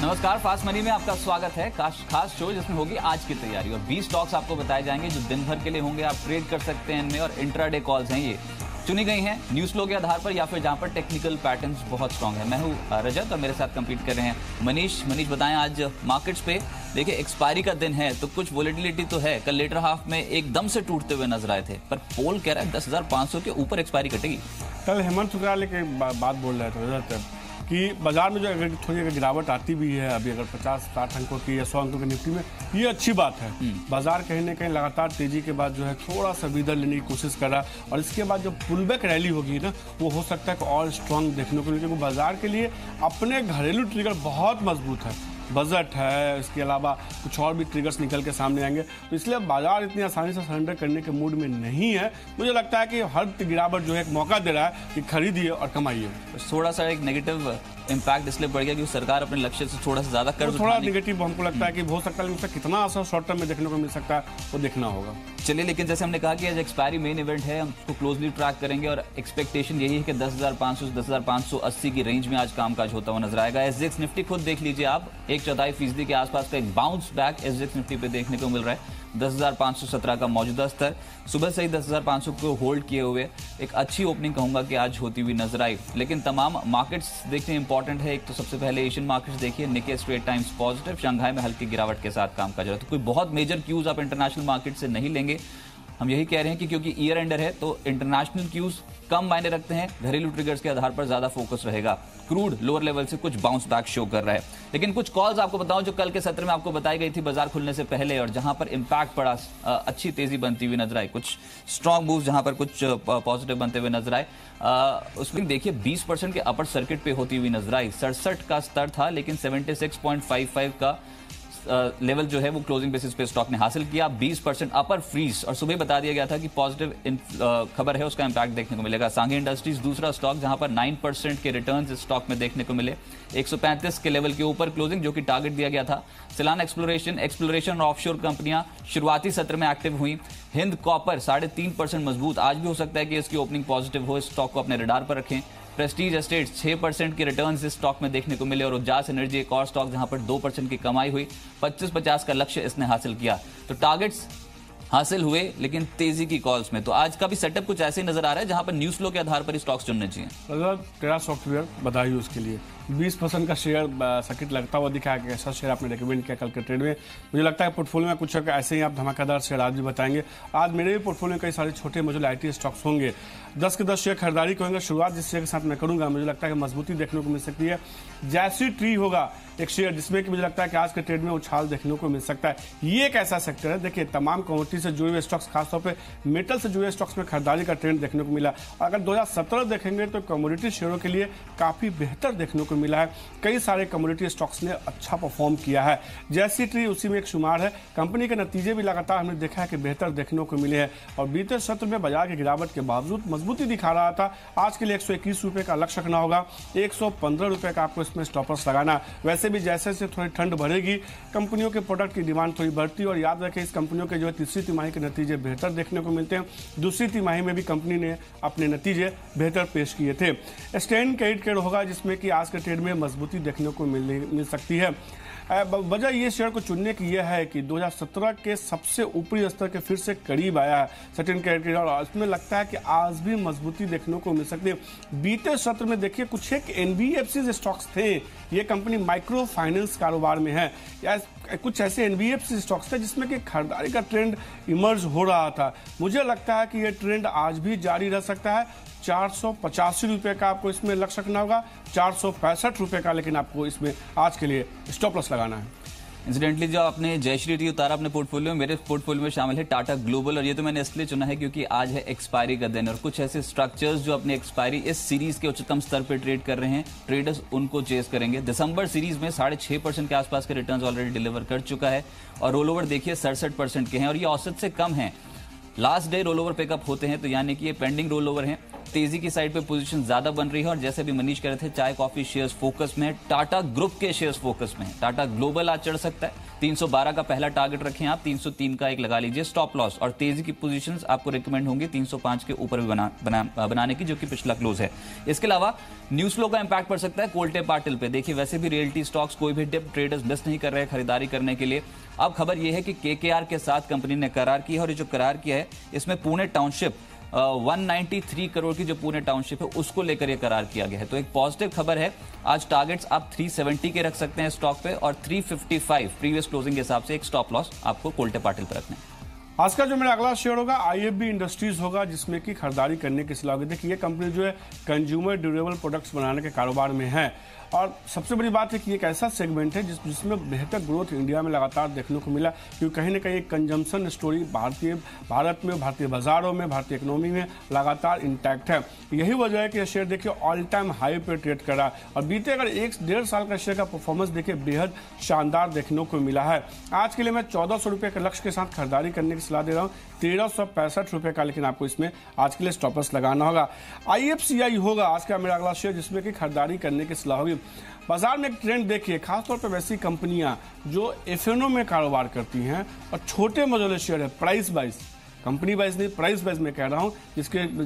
नमस्कार, fast money में आपका स्वागत है। खास शो जिसमें होगी आज की तैयारी और 20 स्टॉक्स आपको बताए जाएंगे जो दिन भर के लिए होंगे। आप ट्रेड कर सकते हैं इनमें और इंट्राडे कॉल्स हैं, ये चुनी गई हैं न्यूज फ्लो के आधार पर या फिर जहां पर टेक्निकल पैटर्न्स बहुत स्ट्रांग है। मैं हूं रजत और मेरे साथ कंपीट कर रहे हैं मनीष। बताएं आज मार्केट्स पे देखिए एक्सपायरी का दिन है तो कुछ वोलेटिलिटी तो है। कल लेटर हाफ में एकदम से टूटते हुए नजर आए थे, पर पोल कह रहा है 10,500 के ऊपर एक्सपायरी कटेगी। कल हेमंत शुक्ला के बात बोल रहे थे रजत कि बाजार में जो अगर थोड़ी अगर गिरावट आती भी है, अभी अगर 50-60 अंकों की या 100 अंकों की निफ्टी में, ये अच्छी बात है। बाजार कहीं ना कहीं लगातार तेजी के बाद जो है थोड़ा सा ब्रीदर लेने की कोशिश कर रहा है और इसके बाद जो पुलबैक रैली होगी ना, वो हो सकता है कि और स्ट्रांग देखने को मिले, क्योंकि बाजार के लिए अपने घरेलू ट्रिगर बहुत मजबूत है। बजट है, इसके अलावा कुछ और भी ट्रिगर्स निकल के सामने आएंगे, तो इसलिए बाजार इतनी आसानी से सरेंडर करने के मूड में नहीं है। मुझे लगता है कि हर गिरावट जो है एक मौका दे रहा है कि खरीदिए और कमाइए। थोड़ा सा एक नेगेटिव इम्पैक्ट इसलिए पड़ गया कि सरकार अपने लक्ष्य से थोड़ा सा ज्यादा कर्ज थोड़ा नेगेटिव हमको लगता है कि हो सकता है, उसका कितना असर शॉर्ट टर्म में देखने को मिल सकता है वो देखना होगा। चलिए, लेकिन जैसे हमने कहा कि आज एक्सपायरी मेन इवेंट है, हम उसको क्लोजली ट्रैक करेंगे और एक्सपेक्टेशन यही है कि 10,500 से 10,580 की रेंज में आज कामकाज होता हुआ नजर आएगा। एसजेएक्स निफ्टी खुद देख लीजिए आप, 1/4% के आसपास का एक बाउंस बैक एसजेएक्स निफ्टी पे देखने को मिल रहा है। 10,517 का मौजूदा स्तर, सुबह से ही 10,500 को होल्ड किए हुए एक अच्छी ओपनिंग कहूंगा कि आज होती हुई नजर आई। लेकिन तमाम मार्केट्स देखने इंपॉर्टेंट है। एक तो सबसे पहले एशियन मार्केट्स देखिए, निक्के स्ट्रेट टाइम्स पॉजिटिव, शंघाई में हल्की गिरावट के साथ काम कर रहा है। तो कोई बहुत मेजर क्यूज आप इंटरनेशनल मार्केट से नहीं लेंगे। हम यही कह रहे हैं कि क्योंकि ईयर एंडर है तो इंटरनेशनल क्यूज कम मायने रखते हैं, घरेलू ट्रिगर्स के आधार पर ज्यादा फोकस रहेगा। क्रूड लोअर लेवल से कुछ बाउंस बैक शो कर रहा है। लेकिन कुछ कॉल्स आपको बताऊं जो कल के सत्र में आपको बताई गई थी बाजार खुलने से पहले और जहां पर इंपैक्ट पड़ा, अच्छी तेजी बनती हुई नजर आई। कुछ स्ट्रॉन्ग मूव जहां पर कुछ पॉजिटिव बनते हुए नजर आए। उसमें देखिए 20% के अपर सर्किट पे होती हुई नजर आई। 67 का स्तर था, लेकिन 76.55 का लेवल जो है वो क्लोजिंग बेसिस पे स्टॉक ने हासिल किया। 20% अपर फ्रीज और सुबह बता दिया गया था कि पॉजिटिव खबर है, उसका इंपैक्ट देखने को मिलेगा। सांघी इंडस्ट्रीज दूसरा स्टॉक जहां पर 9% के रिटर्न्स इस स्टॉक में देखने को मिले। 135 के लेवल के ऊपर क्लोजिंग, जो कि टारगेट दिया गया था। सिलान एक्सप्लोरेशन और ऑफशोर कंपनियां शुरुआती सत्र में एक्टिव हुई। हिंद कॉपर 3.5% मजबूत, आज भी हो सकता है कि इसकी ओपनिंग पॉजिटिव हो। इस स्टॉक को अपने रडार पर रखें। प्रेस्टीज एस्टेट्स 6% के रिटर्न्स इस स्टॉक में देखने को मिले और उजास एनर्जी एक और स्टॉक जहां पर 2% की कमाई हुई। 25-50 का लक्ष्य इसने हासिल किया। तो टारगेट्स हासिल हुए, लेकिन तेजी की कॉल्स में। तो आज का भी सेटअप कुछ ऐसे ही नजर आ रहा है जहां पर न्यूज फ्लो के आधार पर स्टॉक्स चुनने चाहिए। अगर तेरा सॉफ्टवेयर बधाई उसके लिए 20% का शेयर सर्किट लगता हुआ दिखा है कि ऐसा शेयर आपने रिकमेंड किया कल के ट्रेड में। मुझे लगता है पोर्टफोलियो में कुछ ऐसे ही आप धमाकेदार शेयर आज भी बताएंगे। आज मेरे भी पोर्टफोलियो में कई सारे छोटे मुझे आईटी स्टॉक्स होंगे। 10 के 10 शेयर खरीदारी करूंगा। शुरुआत जिस शेयर के साथ मैं करूंगा, मुझे लगता है कि मजबूती देखने को मिल सकती है। जैसी ट्री होगा एक शेयर जिसमें कि मुझे लगता है कि आज के ट्रेड में उछाल देखने को मिल सकता है। ये एक ऐसा सेक्टर है, देखिए तमाम कमोडिटी से जुड़े हुए स्टॉक्स, खासतौर पे मेटल से जुड़े स्टॉक्स में खरीदारी का ट्रेंड देखने को मिला। अगर 2017 देखेंगे तो कमोडिटी शेयरों के लिए काफी बेहतर देखने को मिला है। कई सारे कमोडिटी स्टॉक्स ने अच्छा परफॉर्म किया है। जैसी ट्री उसी में एक शुमार है। कंपनी के नतीजे भी लगातार हमने देखा है कि बेहतर देखने को मिले हैं और बीते सत्र में बाजार की गिरावट के बावजूद मजबूती दिखा रहा था। आज के लिए 121 रुपए का लक्ष्य रखना होगा। 115 रुपए का आपको इसमें स्टॉपर्स लगाना। वैसे भी जैसे जैसे थोड़ी ठंड बढ़ेगी, कंपनियों के प्रोडक्ट की डिमांड थोड़ी बढ़ती है और याद रखें इस कंपनियों के जो है तीसरी तिमाही के नतीजे बेहतर देखने को मिलते हैं। दूसरी तिमाही में भी कंपनी ने अपने नतीजे बेहतर पेश किए थे। स्टैंड क्रेडिट ट्रेड होगा जिसमें कि आज के ट्रेड में मजबूती देखने को मिल सकती है। वजह ये शेयर को चुनने की यह है कि 2017 के सबसे ऊपरी स्तर के फिर से करीब आया है सर्टेन कैटेगरी और इसमें लगता है कि आज भी मजबूती देखने को मिल सकती है। बीते सत्र में देखिए कुछ एक एनबीएफसी स्टॉक्स थे। ये कंपनी माइक्रो फाइनेंस कारोबार में है या कुछ ऐसे एनबीएफसी स्टॉक्स थे जिसमें कि खरीदारी का ट्रेंड इमर्ज हो रहा था। मुझे लगता है कि यह ट्रेंड आज भी जारी रह सकता है। 485 रुपए का आपको इसमें लक्ष्य रखना होगा। 465 रुपए का लेकिन आपको इसमें आज के लिए स्टॉप लॉस लगाना है। इंसिडेंटली जो आपने जयश्री टी उतारा अपने पोर्टफोलियो में, मेरे पोर्टफोलियो में शामिल है टाटा ग्लोबल और ये तो मैंने इसलिए चुना है क्योंकि आज है एक्सपायरी का दिन और कुछ ऐसे स्ट्रक्चर्स जो अपनी एक्सपायरी इस सीरीज के उच्चतम स्तर पर ट्रेड कर रहे हैं, ट्रेडर्स उनको चेस करेंगे। दिसंबर सीरीज में 6.5% के आसपास के रिटर्न्स ऑलरेडी डिलीवर कर चुका है और रोल ओवर देखिए 67% के हैं और ये औसत से कम है। Last day roll over pickup होते हैं, तो यानी कि ये पेंडिंग रोल ओवर हैं। तेजी की साइड पे पोजीशन ज्यादा बन रही है और जैसे भी मनीष कह रहे थे, चाय कॉफी शेयर्स फोकस में है, टाटा ग्रुप के शेयर्स फोकस में है। टाटा ग्लोबल आज चढ़ सकता है, 312 का पहला टारगेट रखें आप, 303 का एक लगा लीजिए स्टॉप लॉस, और तेजी की पोजीशंस आपको रिकमेंड होंगी 305 के ऊपर भी बनाने की, जो कि पिछला क्लोज है। इसके अलावा न्यूज फ्लो का इंपैक्ट पड़ सकता है कोल्टे पाटिल पे। देखिए वैसे भी रियल्टी स्टॉक्स कोई भी डिप ट्रेडर्स मिस नहीं कर रहे हैं खरीदारी करने के लिए। अब खबर यह है कि केकेआर के साथ कंपनी ने करार किया है, और ये जो करार किया है इसमें पुणे टाउनशिप 193 करोड़ की जो पुणे टाउनशिप है उसको लेकर यह करार किया गया है। तो एक पॉजिटिव खबर है। आज टारगेट्स आप 370 के रख सकते हैं स्टॉक पे, और 355 प्रीवियस क्लोजिंग के हिसाब से एक स्टॉप लॉस आपको कोल्टे पाटिल पर रखना है। आज का जो मेरा अगला शेयर होगा आईएफबी इंडस्ट्रीज होगा, जिसमें कि खरीदारी करने की सलाह होगी। देखिए ये कंपनी जो है कंज्यूमर ड्यूरेबल प्रोडक्ट्स बनाने के कारोबार में है, और सबसे बड़ी बात है कि एक ऐसा सेगमेंट है जिसमें बेहतर ग्रोथ इंडिया में लगातार देखने को मिला, क्योंकि कहीं ना कहीं एक कंजम्पशन स्टोरी भारत में, भारतीय बाजारों में, भारतीय इकोनॉमी में लगातार इंटैक्ट है। यही वजह है कि यह शेयर देखिए ऑल टाइम हाई पे ट्रेड कर रहा है, और बीते अगर 1-1.5 साल का शेयर का परफॉर्मेंस देखिए बेहद शानदार देखने को मिला है। आज के लिए मैं 1400 रुपये के लक्ष्य के साथ खरीदारी करने की सलाह दे रहा हूँ, 1365 रुपये का, लेकिन आपको इसमें आज के लिए स्टॉपर्स लगाना होगा। IFCI होगा आज का मेरा अगला शेयर, जिसमें कि खरीदारी करने की सलाह होगी। बाजार में एक ट्रेंड देखिए, खासतौर पर वैसी कंपनियां जो एफएनओ में कारोबार करती हैं और छोटे मझोले शेयर है, प्राइस वाइज, कंपनी वाइज नहीं, प्राइस वाइज मैं कह रहा हूं,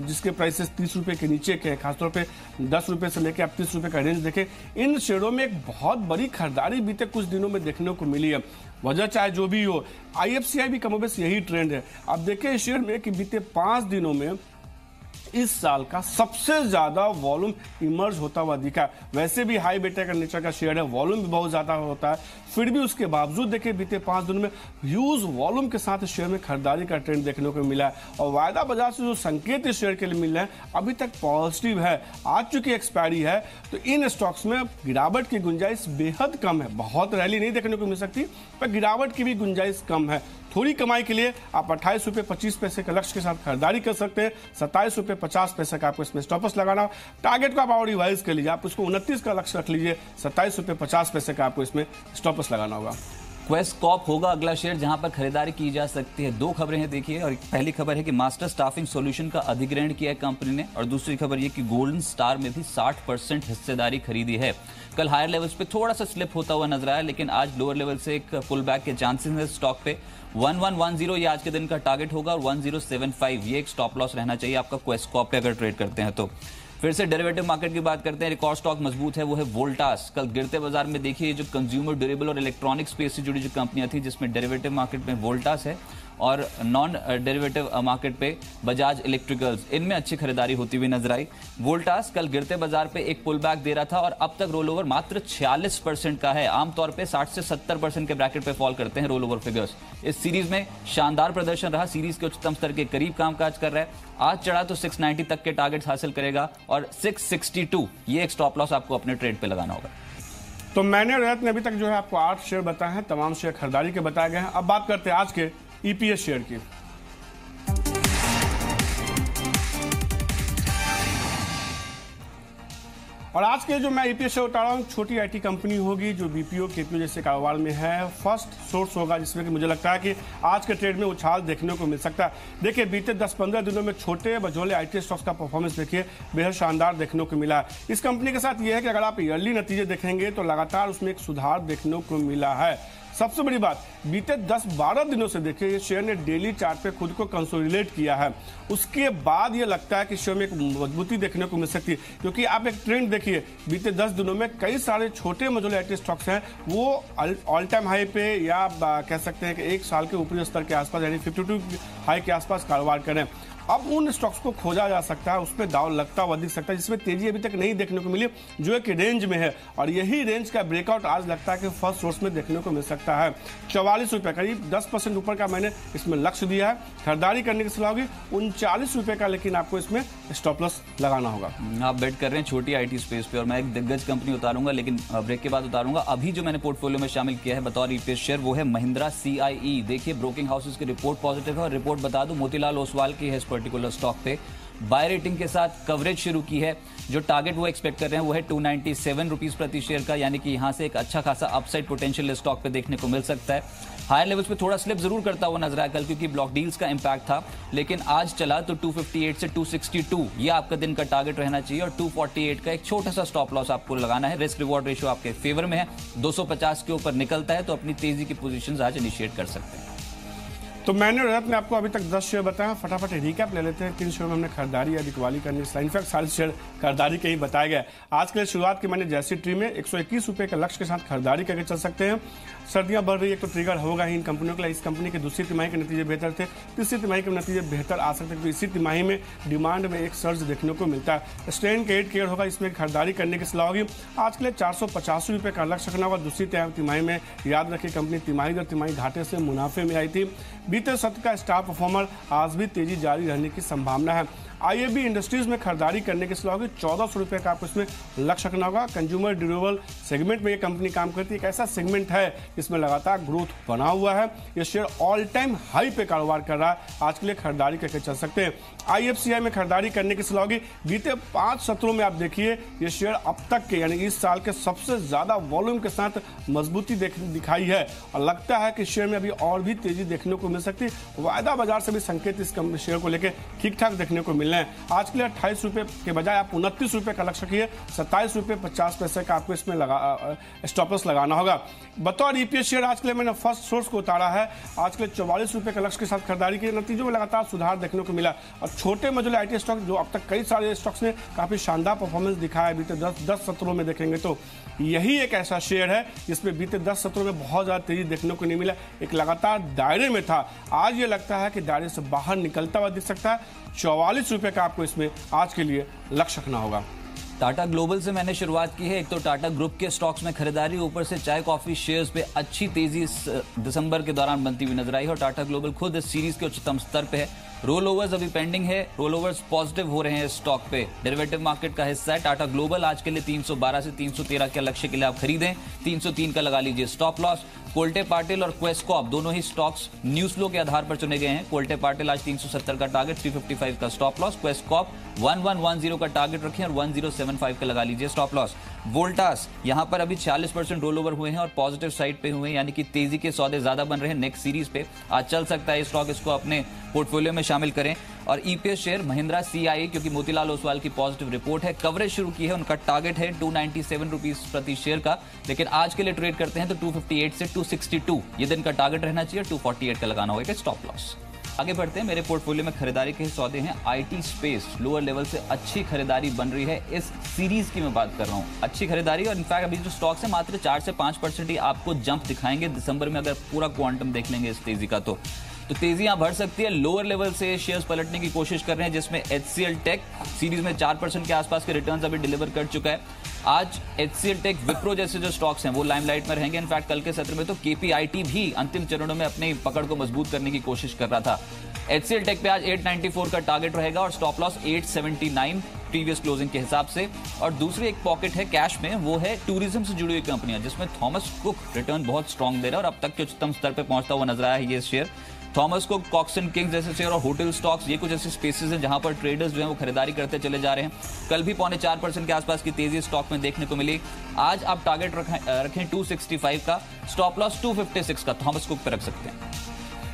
जिसके प्राइसेस 30 रुपए के नीचे के हैं, खासतौर पे 10 रुपए से लेकर आप 30 रुपए का रेंज देखें, इन शेयरों में एक बहुत बड़ी खरीदारी बीते कुछ दिनों में देखने को मिली है। वजह चाहे जो भी हो, IFCI भी कमोबेश यही ट्रेंड है। अब देखिए इस शेयर में कि बीते 5 दिनों में इस साल का सबसे ज्यादा वॉल्यूम इमर्ज होता हुआ दिखा। वैसे भी हाई बेटा का नेचर का शेयर है, वॉल्यूम भी बहुत ज्यादा होता है, फिर भी उसके बावजूद देखिए बीते 5 दिनों में ह्यूज वॉल्यूम के साथ शेयर में खरीदारी का ट्रेंड देखने को मिला है। और वायदा बाजार से जो संकेत इस शेयर के लिए मिल रहे हैं अभी तक पॉजिटिव है। आज चूंकि एक्सपायरी है तो इन स्टॉक्स में गिरावट की गुंजाइश बेहद कम है, बहुत रैली नहीं देखने को मिल सकती, पर गिरावट की भी गुंजाइश कम है। थोड़ी कमाई के लिए आप 28 रुपये 25 पैसे के लक्ष्य के साथ खरीदारी कर सकते हैं। 27 रुपये 50 पैसे का आपको इसमें स्टॉपर्स लगाना। टारगेट को आप और रिवाइज कर लीजिए, आप उसको 29 का लक्ष्य रख लीजिए, 27 रुपये 50 पैसे का आपको इसमें स्टॉपर्स लगाना होगा। क्वेस्ट कॉप होगा अगला शेयर जहां पर खरीदारी की जा सकती है। 2 खबरें हैं देखिए, और पहली खबर है कि मास्टर स्टाफिंग सॉल्यूशन का अधिग्रहण किया है कंपनी ने, और दूसरी खबर ये कि गोल्डन स्टार में भी 60% हिस्सेदारी खरीदी है। कल हायर लेवल्स पे थोड़ा सा स्लिप होता हुआ नजर आया, लेकिन आज लोअर लेवल से एक पुल बैक के चांसेस हैं स्टॉक पे। 1110 ये आज के दिन का टारगेट होगा, और 1075 ये एक स्टॉप लॉस रहना चाहिए आपका क्वेस्ट कॉप पे अगर ट्रेड करते हैं तो। फिर से डेरिवेटिव मार्केट की बात करते हैं। रिकॉर्ड स्टॉक मजबूत है, वो है वोल्टास। कल गिरते बाजार में देखिए जो कंज्यूमर ड्यूरेबल और इलेक्ट्रॉनिक स्पेस से जुड़ी जो कंपनियां थी, जिसमें डेरिवेटिव मार्केट में वोल्टास है और नॉन डेरिवेटिव मार्केट पे बजाज इलेक्ट्रिकल्स, इनमें अच्छी खरीदारी होती हुई नजर आई। वोल्टास कल गिरते बाजार पे एक पुल बैक दे रहा था, और अब तक रोल ओवर मात्र 46% का है। आमतौर पे 60 से 70% के ब्रैकेट पे फॉल करते हैं रोल ओवर फिगर्स। इस सीरीज में शानदार प्रदर्शन रहा, सीरीज के उच्चतम स्तर के करीब कामकाज कर रहा है। आज चढ़ा तो 690 तक के टारगेट्स हासिल करेगा, और 662 ये एक स्टॉप लॉस आपको अपने ट्रेड पे लगाना होगा। तो मैंने रजत ने अभी तक जो है आपको 8 शेयर बताए हैं, तमाम शेयर खरीदारी के बताए गए हैं। अब बात करते हैं आज के EPS शेयर की। और आज के जो मैं EPS शेयर उतार रहा हूँ, छोटी IT कंपनी होगी जो BPO KPO जैसे कारोबार में है। फर्स्ट सोर्स होगा जिसमें कि मुझे लगता है कि आज के ट्रेड में उछाल देखने को मिल सकता है। देखिए बीते 10-15 दिनों में छोटे बजोले IT स्टॉक्स का परफॉर्मेंस देखिए बेहद शानदार देखने को मिला है। इस कंपनी के साथ यह है कि अगर आप ईयरली नतीजे देखेंगे तो लगातार उसमें एक सुधार देखने को मिला है। सबसे बड़ी बात, बीते 10-12 दिनों से देखिए ये शेयर ने डेली चार्ट पे खुद को कंसोलिडेट किया है। उसके बाद ये लगता है कि शेयर में एक मजबूती देखने को मिल सकती है, क्योंकि आप एक ट्रेंड देखिए बीते 10 दिनों में कई सारे छोटे मझोले IT स्टॉक्स हैं वो ऑल टाइम हाई पे, या कह सकते हैं कि 1 साल के ऊपरी स्तर के आसपास यानी 52 हाई के आसपास कारोबार करें। अब उन स्टॉक्स को खोजा जा सकता है, उसमें दाव लगता हुआ दिख सकता है, जिसमें तेजी अभी तक नहीं देखने को मिली, जो एक रेंज में है। और यही रेंज का ब्रेकआउट आज लगता है कि फर्स्ट सोर्स में देखने को मिल सकता है। 44 रुपये, करीब 10% ऊपर का मैंने इसमें लक्ष्य दिया है। खरीदारी करने की सलाह होगी 39 रुपये का, लेकिन आपको इसमें स्टॉप लॉस लगाना होगा। आप बेट कर रहे हैं छोटी IT स्पेस पे, और मैं एक दिग्गज कंपनी उतारूंगा, लेकिन ब्रेक के बाद उतारूंगा। अभी जो मैंने पोर्टफोलियो में शामिल किया है बतौर EPS शेयर, वो है महिंद्रा CIE। देखिए ब्रोकिंग हाउसेस की रिपोर्ट पॉजिटिव है, और रिपोर्ट बता दूं मोतीलाल ओसवाल की है इस पर्टिकुलर स्टॉक पे। बाय रेटिंग के साथ कवरेज शुरू की है। जो टारगेट वो एक्सपेक्ट कर रहे हैं वो है 297 रुपीज प्रति शेयर का, यानी कि यहां से एक अच्छा खासा अपसाइड पोटेंशियल स्टॉक पे देखने को मिल सकता है। हायर लेवल्स पे थोड़ा स्लिप जरूर करता हुआ नजर आया कल, क्योंकि ब्लॉक डील्स का इंपैक्ट था, लेकिन आज चला तो 258 से 262 ये आपका दिन का टारगेट रहना चाहिए और 248 का एक छोटा सा स्टॉप लॉस आपको लगाना है। रिस्क रिवॉर्ड रेशियो आपके फेवर में है, 250 के ऊपर निकलता है तो अपनी तेजी की पोजीशंस आज इनिशिएट कर सकते हैं। तो मैंने और रजत ने आपको अभी तक 10 शेयर बताया, फटाफट रिकैप ले लेते हैं। 3 शेयर में हमने खरीदारी या बिकवाली करनी है, इनफैक्ट सारे शेयर खरीदारी के ही बताया गया। आज के लिए शुरुआत की मैंने जैसी ट्री में 121 रुपये के लक्ष्य के साथ खरीदारी करके चल सकते हैं। सर्दियां बढ़ रही है तो ट्रिगर होगा ही इन कंपनियों के लिए। इस कंपनी के दूसरी तिमाही के नतीजे बेहतर थे, तीसरी तिमाही के नतीजे बेहतर आ सकते हैं, तो इसी तिमाही में डिमांड में एक सर्ज देखने को मिलता है। स्ट्रेन के 8 केयर होगा, इसमें खरीदारी करने की सलाह होगी। आज के लिए 485 रुपये का लक्ष्य रखना होगा। दूसरी तिमाही में याद रखिए कंपनी तिमाही दर तिमाही घाटे से मुनाफे में आई थी। बीते सत्र का स्टार परफॉर्मर आज भी तेजी जारी रहने की संभावना है। आईएबी इंडस्ट्रीज में खरीदारी करने की सलाह होगी। 1400 रुपये का आपको इसमें लक्ष्य रखना होगा। कंज्यूमर ड्यूरेबल सेगमेंट में ये कंपनी काम करती है, एक ऐसा सेगमेंट है जिसमें लगातार ग्रोथ बना हुआ है। ये शेयर ऑल टाइम हाई पे कारोबार कर रहा है, आज के लिए खरीदारी करके चल सकते हैं। आईएफसीआई में खरीदारी करने की सलाह होगी। बीते 5 सत्रों में आप देखिए ये शेयर अब तक के यानी इस साल के सबसे ज्यादा वॉल्यूम के साथ मजबूती दिखाई है और लगता है कि शेयर में अभी और भी तेजी देखने को मिल सकती है। वायदा बाजार से भी संकेत इस शेयर को लेकर ठीक ठाक देखने को मिल रहे हैं। आज के लिए 28 रुपये के बजाय आप 29 रुपये का लक्ष्य रखिए। 27 रुपये 50 पैसे का आपको इसमें स्टॉप लॉस लगाना होगा। बतौर ईपीएस शेयर आज के लिए मैंने फर्स्ट सोर्स को उतारा है। आज के लिए 44 रुपये का लक्ष्य के साथ खरीदारी की, नतीजों में लगातार सुधार देखने को मिला और छोटे मजले आईटी स्टॉक जो अब तक कई सारे स्टॉक्स ने काफी शानदार परफॉर्मेंस दिखाया है बीते 10 सत्रों में देखेंगे तो यही एक ऐसा शेयर है जिसमें बीते 10 सत्रों में बहुत ज्यादा तेजी देखने को नहीं मिला, एक लगातार दायरे में था। आज ये लगता है कि दायरे से बाहर निकलता हुआ दिख सकता है। 44 रुपये का आपको इसमें आज के लिए लक्ष्य रखना होगा। टाटा ग्लोबल से मैंने शुरुआत की है। एक तो टाटा ग्रुप के स्टॉक्स में खरीदारी, ऊपर से चाय कॉफी शेयर्स पे अच्छी तेजी दिसंबर के दौरान बनती हुई नजर आई है और टाटा ग्लोबल खुद इस सीरीज के उच्चतम स्तर पे है। रोल ओवर्स अभी पेंडिंग है, रोल ओवर्स पॉजिटिव हो रहे हैं स्टॉक पे। डेरिवेटिव मार्केट का हिस्सा है टाटा ग्लोबल। आज के लिए 312 से 313 के लक्ष्य के लिए आप खरीदें, 303 का लगा लीजिए स्टॉप लॉस। कोल्टे पाटिल और क्वेस्कॉप दोनों ही स्टॉक्स न्यूज फ्लो के आधार पर चुने गए हैं। कोल्टे पाटिल आज 370 का टारगेट, 355 का स्टॉप लॉस। क्वेस्कॉप 1110 का टारगेट रखें और 1075 का लगा लीजिए स्टॉप लॉस। वोल्टास यहां पर अभी 40% रोल ओवर हुए हैं और पॉजिटिव साइड पे हुए हैं, यानी कि तेजी के सौदे ज्यादा बन रहे हैं नेक्स्ट सीरीज पे। आज चल सकता है स्टॉक, इसको अपने पोर्टफोलियो में शामिल करें। और ईपीएस शेयर महिंद्रा सीआई, क्योंकि मोतीलाल ओसवाल की पॉजिटिव रिपोर्ट है, कवरेज शुरू की है, उनका टारगेट है 297 रुपीज प्रति शेयर का, लेकिन आज के लिए ट्रेड करते हैं तो 258 से 262 ये दिन का टारगेट रहना चाहिए। 248 का लगाना होगा स्टॉप लॉस। आगे बढ़ते हैं। मेरे पोर्टफोलियो में खरीदारी के सौदे हैं आईटी स्पेस, लोअर लेवल से अच्छी खरीदारी बन रही है। इस सीरीज की मैं बात कर रहा हूं, अच्छी खरीदारी। और इनफैक्ट अभी जो स्टॉक्स है मात्र 4 से 5% ही आपको जंप दिखाएंगे दिसंबर में, अगर पूरा क्वांटम देख लेंगे इस तेजी का तो तेजी यहां बढ़ सकती है। लोअर लेवल से शेयर्स पलटने की कोशिश कर रहे हैं, जिसमें HCL टेक सीरीज में 4% के आसपास के रिटर्न्स अभी डिलीवर कर चुका है। आज HCL टेक, विप्रो जैसे जो स्टॉक्स हैं वो लाइमलाइट में रहेंगे। इनफैक्ट कल के सत्र में तो KPIT भी अंतिम चरणों में अपनी पकड़ को मजबूत करने की कोशिश कर रहा था। HCL टेक पे आज 894 का टारगेट रहेगा और स्टॉप लॉस 879 प्रीवियस क्लोजिंग के हिसाब से। और दूसरी एक पॉकेट है कैश में, वो है टूरिज्म से जुड़ी हुई कंपनियां, जिसमें थॉमस कुक रिटर्न बहुत स्ट्रॉन्ग दे रहा है और अब तक के उच्चतम स्तर पर पहुंचता हुआ नजर आया है ये share. Thomas Cook, Cox and Kings जैसे शेयर और होटल स्टॉक्स, ये कुछ ऐसे स्पेसेस हैं जहां पर ट्रेडर्स जो हैं वो खरीदारी करते चले जा रहे हैं। कल भी 4.25% के आसपास की तेजी स्टॉक में देखने को मिली। आज आप टारगेट रखें 265 का, स्टॉप लॉस 256 का थॉमस कुक पे रख सकते हैं।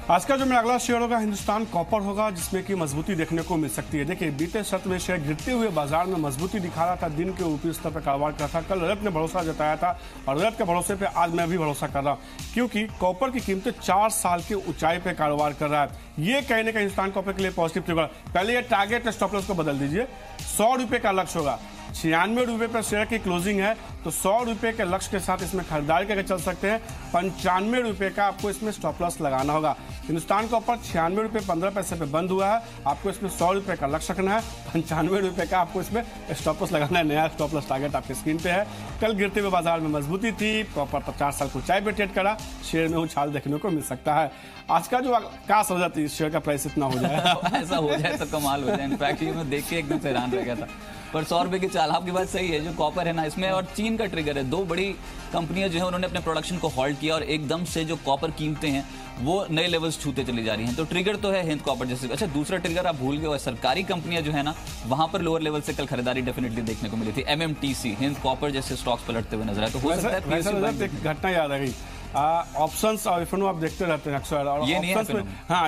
आज का जो मेरा अगला शेयर होगा हिंदुस्तान कॉपर होगा, जिसमें कि मजबूती देखने को मिल सकती है। देखिए बीते सत्र में शेयर गिरते हुए बाजार में मजबूती दिखा रहा था, दिन के ऊपरी स्तर पर कारोबार कर रहा था। कल रजत ने भरोसा जताया था और रजत के भरोसे पे आज मैं भी भरोसा कर रहा हूं, क्योंकि कॉपर की कीमतें 4 साल की ऊंचाई पे कारोबार कर रहा है। ये कहने का हिंदुस्तान कॉपर के लिए पॉजिटिव ट्रिगर। पहले ये टारगेट स्टॉप लॉस को बदल दीजिए, 100 रुपये का लक्ष्य होगा। 96 रुपये पर शेयर की क्लोजिंग है, तो 100 रुपये के लक्ष्य के साथ इसमें खरीदारी करके चल सकते हैं। 95 रुपये का आपको इसमें स्टॉप लॉस लगाना होगा। हिंदुस्तान का ऊपर 96 रुपये 15 पैसे पे बंद हुआ है, आपको इसमें 100 रुपये का लक्ष्य रखना है। 95 रुपये का आपको इसमें स्टॉप लॉस लगाना है। नया स्टॉप लॉस टारगेट आपकी स्क्रीन पे है। कल गिरते हुए बाजार में मजबूती थी, प्रॉपर 50 साल को ऊंचाई पे ट्रेड करा, शेयर में उछाल देखने को मिल सकता है। आज का जो काश हो जाती है शेयर का प्राइस इतना हो जाए ऐसा हो जाए तो कमाल हो जाए। इनफैक्ट ये मैं देख के एकदम से हैरान रह गया था। पर 100 रुपए की चाल, आपकी बात सही है। जो कॉपर है ना इसमें, और चीन का ट्रिगर है, दो बड़ी कंपनियां जो है उन्होंने अपने प्रोडक्शन को हॉल्ट किया और एकदम से जो कॉपर कीमतें हैं वो नए लेवल्स छूते चली जा रही हैं। तो ट्रिगर तो है हिंद कॉपर जैसे। अच्छा, दूसरा ट्रिगर आप भूल गए, सरकारी कंपनियां जो है ना वहां पर लोअर लेवल से कल खरीदारी डेफिनेटली देखने को मिली थी। MMTC, हिंद कॉपर जैसे स्टॉक्स पलटते हुए नजर आए। तो हो सकता है एक घटना याद आ गई। ऑप्शंस और एफएनओ आप देखते रहते हैं अक्सर, और ऑप्शंस में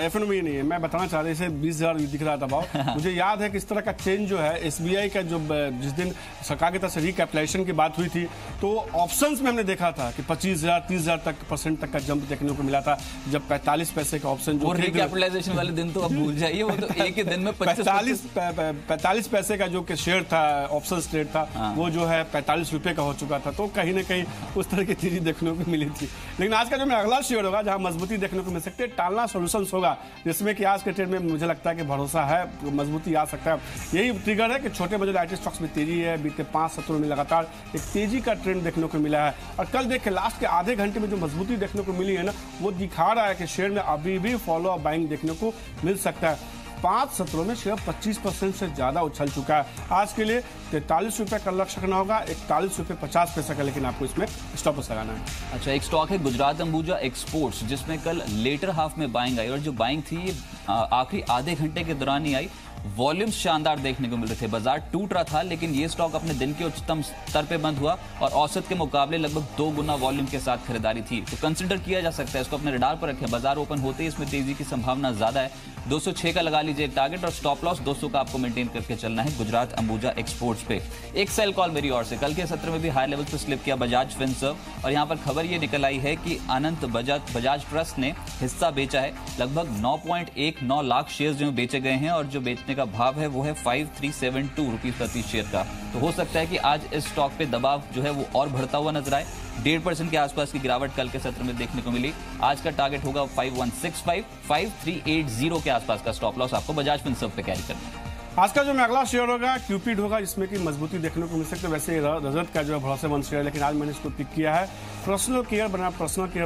एफएनओ में ये नहीं है। मैं बताना चाह रहा, इसे 20,000 दिख रहा था भाव। मुझे याद है कि इस तरह का चेंज जो है SBI का, जो जिस दिन सरकार की तरफ से रिकैपिटलाइजेशन की बात हुई थी, तो ऑप्शंस में हमने देखा था कि 25,000 30,000 तक का जंप देखने को मिला था, जब 45 पैसे का ऑप्शन जो रिकैपिटलाइजेशन वाले दिन तो अब भूल जाइए, वो तो एक ही दिन में 45 पैसे का जो शेयर था, ऑप्शन ट्रेड था, वो जो है 45 रुपए का हो चुका था। तो कहीं ना कहीं उस तरह की चीजें देखने को मिली थी। लेकिन आज का जो अगला शेयर होगा जहां मजबूती देखने को मिल सकती है, टालना सॉल्यूशंस होगा, जिसमें कि आज के ट्रेड में मुझे लगता है कि भरोसा है, मजबूती आ सकता है। यही ट्रिगर है कि छोटे बजट IT स्टॉक्स में तेजी है। बीते 5 सत्रों में लगातार एक तेजी का ट्रेंड देखने को मिला है, और कल देख के लास्ट के आधे घंटे में जो मजबूती देखने को मिली है ना, वो दिखा रहा है कि शेयर में अभी भी फॉलो अप बाइंग देखने को मिल सकता है। 5 सत्रों में शेयर 25% से ज्यादा उछल चुका है। आज के लिए 43 रुपए का लक्ष्य रखना होगा, 41 रुपए 50 पैसे का, लेकिन आपको इसमें स्टॉप लॉस लगाना है। अच्छा, एक स्टॉक है गुजरात अंबुजा एक्सपोर्ट्स, जिसमें कल लेटर हाफ में बाइंग आई, और जो बाइंग थी ये आखिरी आधे घंटे के दौरान ही आई। वॉल्यूम्स शानदार देखने को मिल रहे थे, बाजार टूट रहा था, लेकिन ये स्टॉक अपने दिन के उच्चतम स्तर पे बंद हुआ और औसत के मुकाबले लगभग 2 गुना वॉल्यूम के साथ खरीदारी थी। तो कंसिडर किया जा सकता है, इसको अपने रडार पर रखें। बाजार ओपन होते ही इसमें तेजी की संभावना ज्यादा है। 206 का लगा लीजिए टारगेट, और स्टॉप लॉस 200 का आपको मेंटेन करके चलना है गुजरात अंबुजा एक्सपोर्ट्स पे। एक सेल कॉल मेरी ओर से, कल के सत्र में भी हाई लेवल पर स्लिप किया बजाज फिनसर्व, और यहाँ पर खबर ये निकल आई है कि अनंत बजाज ट्रस्ट ने हिस्सा बेचा है। लगभग 9.19 लाख शेयर जो बेचे गए हैं, और जो बेचने का भाव है वो है 5372 रुपीज प्रति शेयर का। तो हो सकता है कि आज इस स्टॉक पे दबाव जो है वो और बढ़ता हुआ नजर आए। 1.5% के आसपास की गिरावट कल के सत्र में देखने को मिली। आज का टारगेट होगा 5165, 5380 के आसपास का स्टॉप लॉस आपको बजाज फिनसर्व पे कैरी करना है। आज का जो अगला शेयर होगा क्यूपिड होगा, जिसमें कि मजबूती देखने को मिल सकती है। वैसे रजत का जो है भरोसेमंद शेयर है, लेकिन आज मैंने इसको पिक किया है। पर्सनल केयर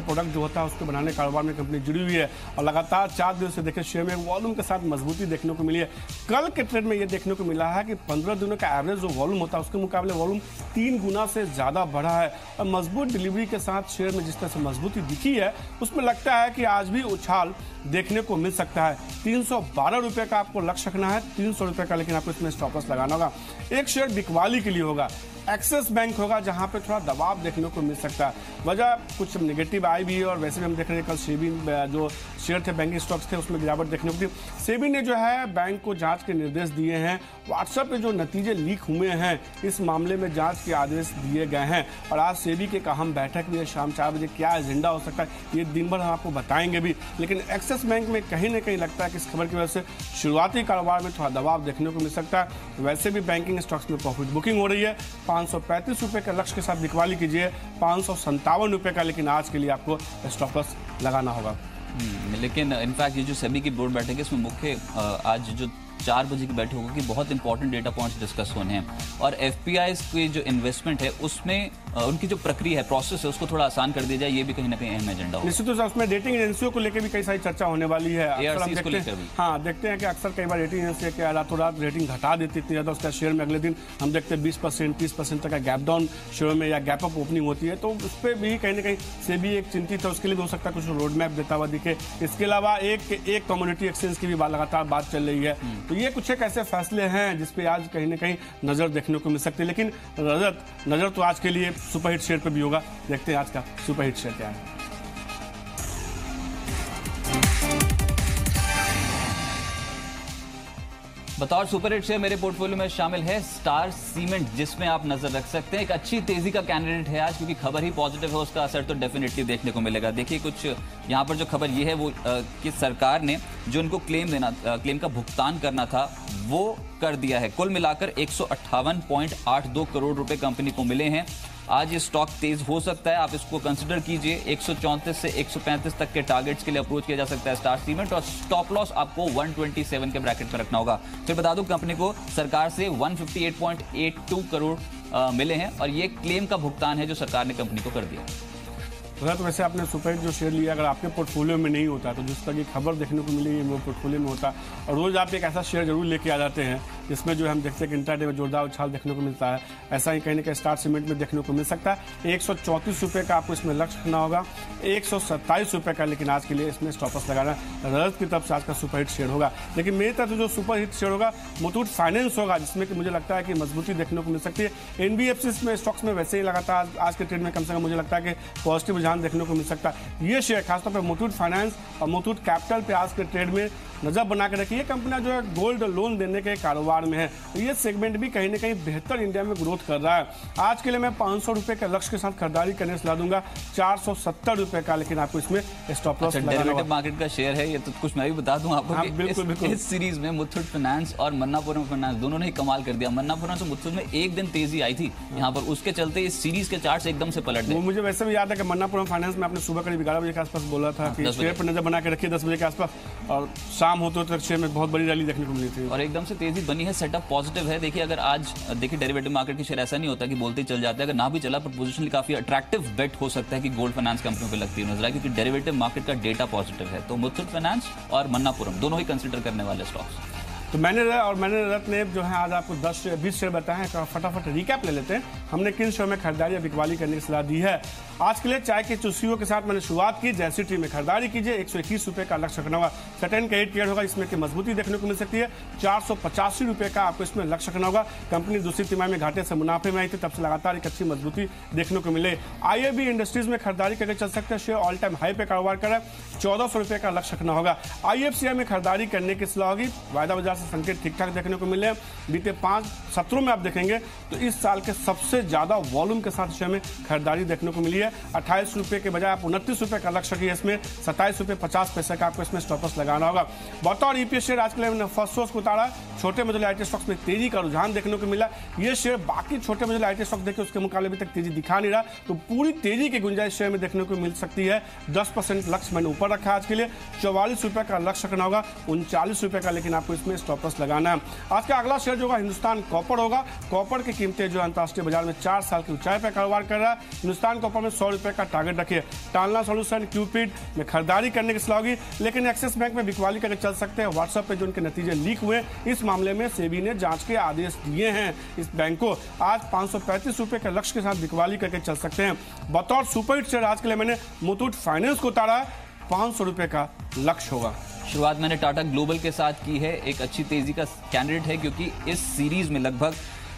प्रोडक्ट जो होता है उसको बनाने के कारोबार में कंपनी जुड़ी हुई है, और लगातार 4 दिनों से देखे शेयर में वॉल्यूम के साथ मजबूती देखने को मिली है। कल के ट्रेड में ये देखने को मिला है कि 15 दिनों का एवरेज जो वॉल्यूम होता है उसके मुकाबले वॉल्यूम 3 गुना से ज्यादा बढ़ा है, और मजबूत डिलीवरी के साथ शेयर में जिस तरह से मजबूती दिखी है, उसमें लगता है कि आज भी उछाल देखने को मिल सकता है। 312 रुपए का आपको लक्ष्य रखना है, 300 रुपए का, लेकिन आपको इसमें स्टॉप लॉस लगाना होगा। एक शेयर बिकवाली के लिए होगा, एक्सिस बैंक होगा, जहां पे थोड़ा दबाव देखने को मिल सकता है। वजह कुछ नेगेटिव आई भी है, और वैसे भी हम देख रहे हैं कल सेबी जो शेयर थे बैंकिंग स्टॉक्स थे उसमें गिरावट देखने को मिली। सेबी ने जो है बैंक को जांच के निर्देश दिए हैं। व्हाट्सएप पे जो नतीजे लीक हुए हैं, इस मामले में जांच के आदेश दिए गए हैं, और आज सेबी की एक अहम बैठक भी है शाम 4 बजे। क्या एजेंडा हो सकता है ये दिन भर हम आपको बताएंगे भी, लेकिन एक्सिस बैंक में कहीं ना कहीं लगता है कि इस खबर की वजह से शुरुआती कारोबार में थोड़ा दबाव देखने को मिल सकता है। वैसे भी बैंकिंग स्टॉक्स में प्रॉफिट बुकिंग हो रही है। 535 रुपए का लक्ष्य के साथ बिकवाली कीजिए, 557 रुपए का, लेकिन आज के लिए आपको स्टॉप लॉस लगाना होगा। लेकिन इनफैक्ट ये जो सेबी की बोर्ड बैठक है इसमें मुख्य आज जो 4 बजे की बैठक होगी, बहुत इंपॉर्टेंट डेटा पॉइंट्स डिस्कस होने हैं, और एफपीआई की जो इन्वेस्टमेंट है उसमें उनकी जो प्रक्रिया है, प्रोसेस है, उसको थोड़ा आसान कर दिया जाए। ये भी कहीं ना कहीं अहम एजेंडा होगा। निश्चित रूप से उसमें रेटिंग एजेंसियों को लेकर भी कई सारी चर्चा होने वाली है। देखते हैं कि अक्सर कई बार रेटिंग एजेंसी क्या रातों रात रेटिंग घटा देती इतनी ज्यादा, उसका शेयर में अगले दिन हम देखते हैं 20% 30% तक का गैप डाउन शेयर में या गैप अप ओपनिंग होती है। तो उस पर भी कहीं ना कहीं से भी एक चिंतित है, उसके लिए हो सकता है कुछ रोड मैप देता हुआ दिखे। इसके अलावा एक कम्युनिटी एक्सचेंज की भी लगातार बात चल रही है। तो ये कुछ एक ऐसे फैसले हैं जिसपे आज कहीं ना कहीं नजर देखने को मिल सकती है। लेकिन नजर तो आज के लिए सुपरहिट शेयर पर भी होगा। देखते हैं आज का सुपरहिट शेयर क्या है। बतौर सुपरहिट शेयर मेरे पोर्टफोलियो में शामिल है स्टार सीमेंट, जिसमें आप नजर रख सकते हैं। एक अच्छी तेजी का कैंडिडेट है आज, क्योंकि खबर ही पॉजिटिव है, उसका असर तो डेफिनेटली देखने को मिलेगा। देखिए कुछ यहाँ पर जो खबर ये है वो कि सरकार ने जो उनको क्लेम का भुगतान करना था वो कर दिया है। कुल मिलाकर 158.82 करोड़ रुपए कंपनी को मिले हैं। आज ये स्टॉक तेज हो सकता है, आप इसको कंसिडर कीजिए। 134 से 135 तक के टारगेट्स के लिए अप्रोच किया जा सकता है स्टार सीमेंट, और स्टॉप लॉस आपको 127 के ब्रैकेट पर रखना होगा। फिर बता दूं कंपनी को सरकार से 158.82 करोड़ मिले हैं, और ये क्लेम का भुगतान है जो सरकार ने कंपनी को कर दिया। तो वैसे आपने सुपरहिट जो शेयर लिया, अगर आपके पोर्टफोलियो में नहीं होता तो जिस तरह की खबर देखने को मिली वो पोर्टफोलियो में होता, और रोज आप एक ऐसा शेयर जरूर लेके आ जाते हैं इसमें जो हम देखते हैं कि इंट्राडे में जोरदार उछाल देखने को मिलता है। ऐसा ही कहीं ना कहीं स्टार सीमेंट में देखने को मिल सकता है। 134 रुपये का आपको इसमें लक्ष्य रखना होगा, 127 रुपये का लेकिन आज के लिए इसमें स्टॉप लॉस लगाना रजत की तरफ से आज का सुपरहिट शेयर होगा। लेकिन मेरी तरफ से जो सुपरहिट शेयर होगा मुथूट फाइनेंस होगा, जिसमें कि मुझे लगता है कि मजबूती देखने को मिल सकती है। एनबीएफसी में स्टॉक्स में वैसे ही लगातार आज के ट्रेड में कम से कम मुझे लगता है कि पॉजिटिव रुझान देखने को मिल सकता है। ये शेयर खासतौर पर मुथूट फाइनेंस और मुथूट कैपिटल पे आज के ट्रेड में नजर बना के रखिए। कंपनियां जो है गोल्ड लोन देने के कारोबार में है, ये सेगमेंट भी कहीं ना कहीं बेहतर इंडिया में ग्रोथ कर रहा है। आज के लिए मैं 500 रुपए के लक्ष्य के साथ खरीदारी करने सलाह दूंगा, 470 रुपए का लेकिन आपको इसमें स्टॉप लॉस लगाना होगा। डेरिवेटिव मार्केट का शेयर है ये, तो कुछ मैं भी बता दूं आपको कि बिल्कुल इस सीरीज में मुथूट फाइनेंस और मन्नापुरम फाइनेंस दोनों ने ही कमाल कर दिया। मन्नापुरम से मुथूट में एक दिन तेजी आई थी यहाँ पर, उसके चलते इस सीरीज के चार्ट्स एकदम से पलट गए। मुझे वैसे भी याद है कि मन्नापुरम फाइनेंस में आपने सुबह करीब 11 बजे के आसपास बोला था कि शेयर पर नजर बना के रखिए 10 बजे के आसपास, और शाम होते तक शेयर में बहुत बड़ी रैली देखने को मिली थी और एकदम से तेजी बनी है। सेटअप पॉजिटिव है। देखिए अगर आज देखिए डेरिवेटिव मार्केट की शेयर ऐसा नहीं होता कि बोलते ही चल जाता है, अगर ना भी चला पर पोजीशनली काफी अट्रैक्टिव बेट हो सकता है कि गोल्ड फाइनेंस कंपनियों पे लगती है नजर, क्योंकि डेरिवेटिव मार्केट का डेटा पॉजिटिव है। तो मुथूट फाइनेंस और मन्नापुरम दोनों ही कंसिडर करने वाले स्टॉक्स। तो मैंने रत्न जो है आज आपको 10 से 20 शेयर बताए हैं। फटाफट रिकैप ले लेते हैं, हमने किन शेयर में खरीदारी या बिकवाली करने की सलाह दी है। आज के लिए चाय की चुस्कियों के साथ मैंने शुरुआत की। जैसी ट्री में खरीदारी कीजिए, 121 रुपये का लक्ष्य रखना होगा। सटन का 8 ट्रेड होगा, इसमें की मजबूती देखने को मिल सकती है। 485 रुपये का आपको इसमें लक्ष्य रखना होगा। कंपनी दूसरी तिमाही में घाटे से मुनाफे में आई थी, तब से लगातार एक अच्छी मजबूती देखने को मिले। IAB इंडस्ट्रीज में खरीदारी करके चल सकते हैं, शेयर ऑल टाइम हाई पे कारोबार कर रहा है। 1400 रुपये का लक्ष्य रखना होगा। IFCI में खरीदारी करने की सलाह होगी। वायदा बाजार से संकेत ठीक ठाक देखने को मिले। बीते 5 सत्रों में आप देखेंगे तो इस साल के सबसे ज्यादा वॉल्यूम के साथ शेयर में खरीदारी देखने को मिली है। 28 रुपये के बजाय आप 29 रुपये का लक्ष्य रखिए, इसमें 27 रुपये 50 पैसे का आपको इसमें स्टॉप लॉस लगाना होगा। बतौर EPS शेयर आज के लिए मैंने फर्स्ट सोर्स को उतारा। छोटे मझोले IT स्टॉक्स में तेजी का रुझान देखने को मिला। ये शेयर बाकी छोटे मझोले IT स्टॉक्स देखिए उसके मुकाबले अभी तक तेजी दिखा नहीं रहा, तो पूरी तेजी की गुंजाइश शेयर में देखने को मिल सकती है। 10% लक्ष्य मैंने ऊपर रखा आज के लिए। 44 रुपये का लक्ष्य रखना होगा, 39 रुपये का लेकिन आपको इसमें स्टॉप लॉस लगाना है। आज का अगला शेयर जो होगा हिंदुस्तान कॉपर होगा। कॉपर की कीमतें जो अंतर्राष्ट्रीय बाजार में 4 साल की ऊंचाई पर कारोबार कर रहा है। हिंदुस्तान कॉपर में 100 रुपये का टारगेट रखिए। टालना सॉल्यूशन क्यूपिड में खरीदारी करने की सलाह होगी, लेकिन एक्सिस बैंक में बिकवाली करके चल सकते हैं। व्हाट्सएप पे जो उनके नतीजे लीक हुए, इस मामले में सेबी ने जांच के आदेश दिए हैं इस बैंक को। आज 535 रुपये के लक्ष्य के साथ बिकवाली करके चल सकते हैं। बतौर सुपरहिट शेयर आज के लिए मैंने मुथूट फाइनेंस को उतारा, 500 रुपये का लक्ष्य होगा। शुरुआत मैंने टाटा ग्लोबल के साथ की है, एक अच्छी तेजी का कैंडिडेट है क्योंकि इस सीरीज में लगभग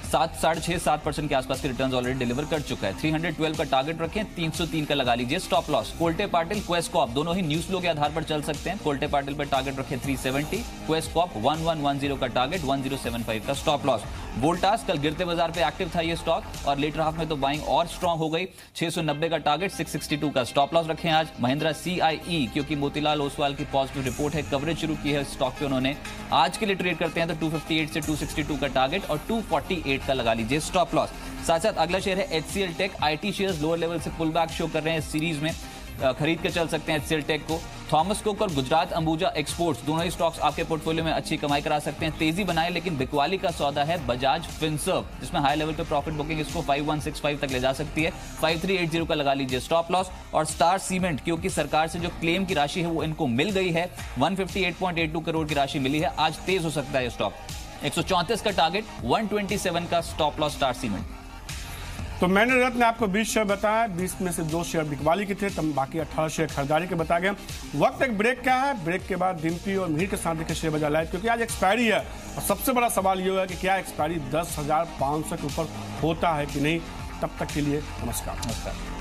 7.5-7% के आसपास के रिटर्न्स ऑलरेडी डिलीवर कर चुका है। 312 का टारगेट रखें, 303 का लगा लीजिए stop loss. Kolte Patil Quess Corp दोनों ही न्यूज फ्लो के आधार पर चल सकते हैं। कोल्टे पाटिल पर टारगेट रखें 370, क्वेस्ट कॉप 1110 का टारगेट, 1075 का स्टॉप लॉस। वोल्टास कल गिरते बाजार पे एक्टिव था ये स्टॉक और लेटर हाफ में तो बाइंग और स्ट्रांग हो गई। 690 का टारगेट, 662 का स्टॉप लॉस रखें आज। महिंद्रा CIE क्योंकि मोतीलाल ओसवाल की पॉजिटिव रिपोर्ट है, कवरेज शुरू की है स्टॉक पे उन्होंने, आज के लिए ट्रेड करते हैं तो 258 से 262 का टारगेट और 248 का लगा लीजिए स्टॉप लॉस। साथ साथ अगला शेयर है HCL Tech. IT shares lower level से पुल बैक शो कर रहे हैं इस सीरीज में, खरीद के चल सकते हैं HCL टेक को। थॉमस कुक और गुजरात अंबुजा एक्सपोर्ट्स दोनों ही स्टॉक्स आपके पोर्टफोलियो में अच्छी कमाई करा सकते हैं। तेजी बनाए लेकिन बिकवाली का सौदा है बजाज फिनसर्व, जिसमें हाई लेवल पे प्रॉफिट बुकिंग इसको 5165 तक ले जा सकती है। 5380 का लगा लीजिए स्टॉप लॉस। और स्टार सीमेंट क्योंकि सरकार से जो क्लेम की राशि है वो इनको मिल गई है, 158.82 करोड़ की राशि मिली है, आज तेज हो सकता है ये स्टॉक। 134 का टारगेट, 127 का स्टॉप लॉस स्टार सीमेंट। तो मैंने रत्न आपको 20 शेयर बताया, 20 में से 2 शेयर बिकवाली के थे, तब बाकी 18 शेयर खरीदारी के बताए गए। वक्त एक ब्रेक का है, ब्रेक के बाद डिम्पी और मीर के साथ देखे शेयर बाजार लाइव, क्योंकि आज एक्सपायरी है और सबसे बड़ा सवाल ये होगा कि क्या एक्सपायरी 10,500 के ऊपर होता है कि नहीं। तब तक के लिए नमस्कार।